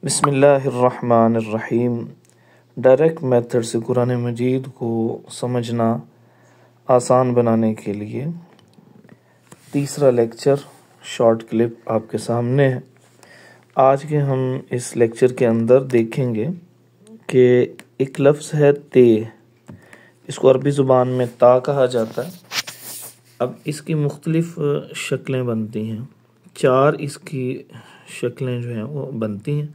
بسم اللہ الرحمن الرحیم۔ ڈائریکٹ میتھڈ سے قرآن مجید کو سمجھنا آسان بنانے کے لیے تیسرا لیکچر شارٹ کلپ آپ کے سامنے ہے۔ آج کے ہم اس لیکچر کے اندر دیکھیں گے کہ ایک لفظ ہے تے، اس کو عربی زبان میں تا کہا جاتا ہے۔ اب اس کی مختلف شکلیں بنتی ہیں، چار اس کی شکلیں جو ہیں وہ بنتی ہیں،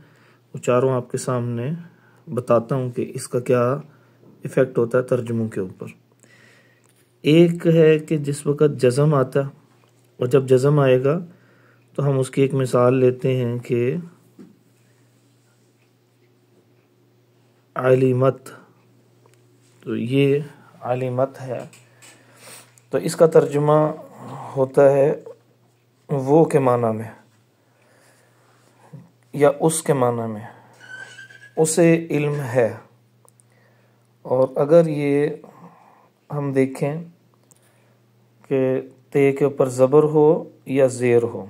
وہ چاروں آپ کے سامنے بتاتا ہوں کہ اس کا کیا ایفیکٹ ہوتا ہے ترجموں کے اوپر۔ ایک ہے کہ جس وقت جزم آتا ہے، اور جب جزم آئے گا تو ہم اس کی ایک مثال لیتے ہیں کہ علیمت، تو یہ علیمت ہے، تو اس کا ترجمہ ہوتا ہے وہ کے معنی میں یا اس کے معنی میں، اسے علم ہے۔ اور اگر یہ ہم دیکھیں کہ تے کے اوپر زبر ہو یا زیر ہو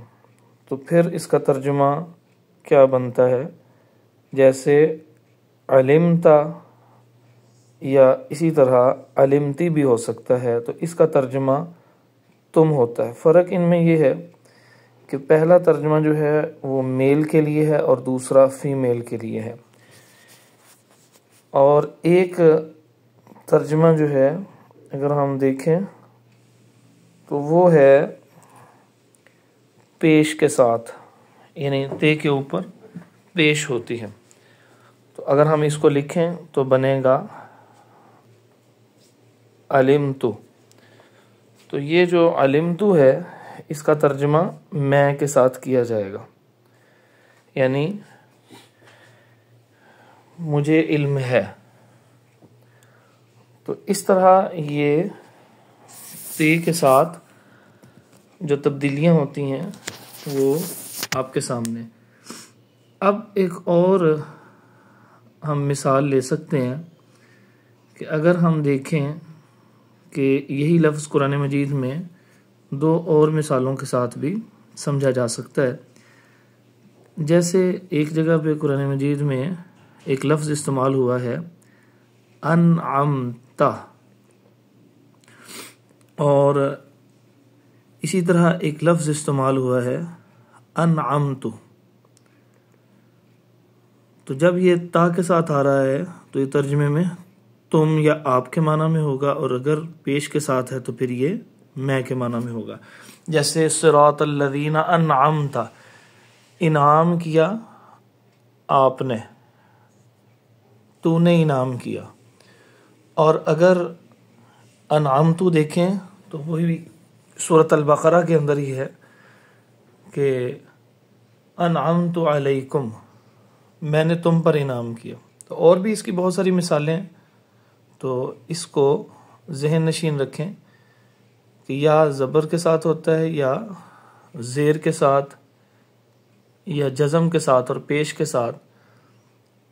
تو پھر اس کا ترجمہ کیا بنتا ہے، جیسے علمتا یا اسی طرح علمتی بھی ہو سکتا ہے، تو اس کا ترجمہ تم ہوتا ہے۔ فرق ان میں یہ ہے کہ پہلا ترجمہ جو ہے وہ میل کے لیے ہے اور دوسرا فیمیل کے لیے ہے، اور ایک ترجمہ جو ہے اگر ہم دیکھیں تو وہ ہے پیش کے ساتھ، یعنی تے کے اوپر پیش ہوتی ہے۔ تو اگر ہم اس کو لکھیں تو بنے گا علمتو، تو یہ جو علمتو ہے اس کا ترجمہ میں کے ساتھ کیا جائے گا، یعنی مجھے علم ہے۔ تو اس طرح یہ تے کے ساتھ جو تبدیلیاں ہوتی ہیں وہ آپ کے سامنے۔ اب ایک اور ہم مثال لے سکتے ہیں کہ اگر ہم دیکھیں کہ یہی لفظ قرآن مجید میں دو اور مثالوں کے ساتھ بھی سمجھا جا سکتا ہے۔ جیسے ایک جگہ پہ قرآن مجید میں ایک لفظ استعمال ہوا ہے انعمتا، اور اسی طرح ایک لفظ استعمال ہوا ہے انعمتو۔ تو جب یہ تا کے ساتھ آ رہا ہے تو یہ ترجمے میں تم یا آپ کے معنی میں ہوگا، اور اگر پیش کے ساتھ ہے تو پھر یہ میں کے معنی میں ہوگا۔ جیسے صراط الذین انعمت، انعام کیا آپ نے، تو نے انعام کیا۔ اور اگر انعمتو دیکھیں تو وہی سورۃ البقرہ کے اندر ہی ہے کہ انعمت علیکم، میں نے تم پر انعام کیا۔ تو اور بھی اس کی بہت ساری مثالیں ہیں، تو اس کو ذہن نشین رکھیں کہ یا زبر کے ساتھ ہوتا ہے یا زیر کے ساتھ یا جزم کے ساتھ اور پیش کے ساتھ،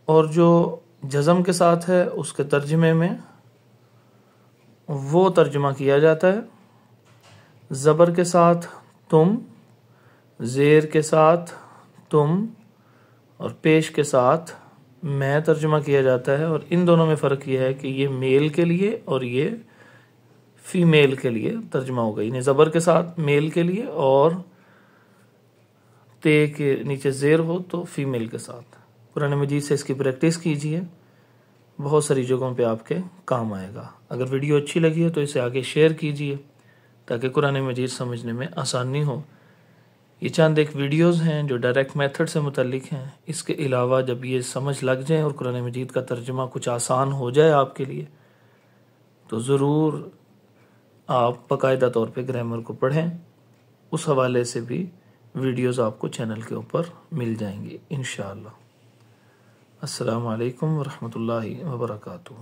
اور جو جزم کے ساتھ ہے اس کے ترجمے میں وہ ترجمہ کیا جاتا ہے زبر کے ساتھ تم، زیر کے ساتھ تم، اور پیش کے ساتھ میں ترجمہ کیا جاتا ہے۔ اور ان دونوں میں فرق یہ ہے کہ یہ میل کے لیے اور یہ فیمیل کے لیے ترجمہ ہوگا، یعنی زبر کے ساتھ میل کے لیے اور تے کے نیچے زیر ہو تو فیمیل کے ساتھ۔ قرآن مجید سے اس کی پریکٹس کیجئے، بہت ساری جگہوں پہ آپ کے کام آئے گا۔ اگر ویڈیو اچھی لگی ہے تو اسے آگے شیئر کیجئے تاکہ قرآن مجید سمجھنے میں آسانی ہو۔ یہ چند ایک ویڈیوز ہیں جو ڈائریکٹ میتھڈ سے متعلق ہیں، اس کے علاوہ جب یہ سمجھ لگ جائیں اور قرآن مجید کا ترجمہ کچھ آسان ہو جائے آپ کے لیے تو ضرور آپ باقاعدہ طور پہ گرامر کو پڑھیں۔ اس حوالے سے بھی ویڈیوز آپ کو چینل کے اوپر مل جائیں گی انشاءاللہ۔ السلام علیکم ورحمۃ اللہ وبرکاتہ۔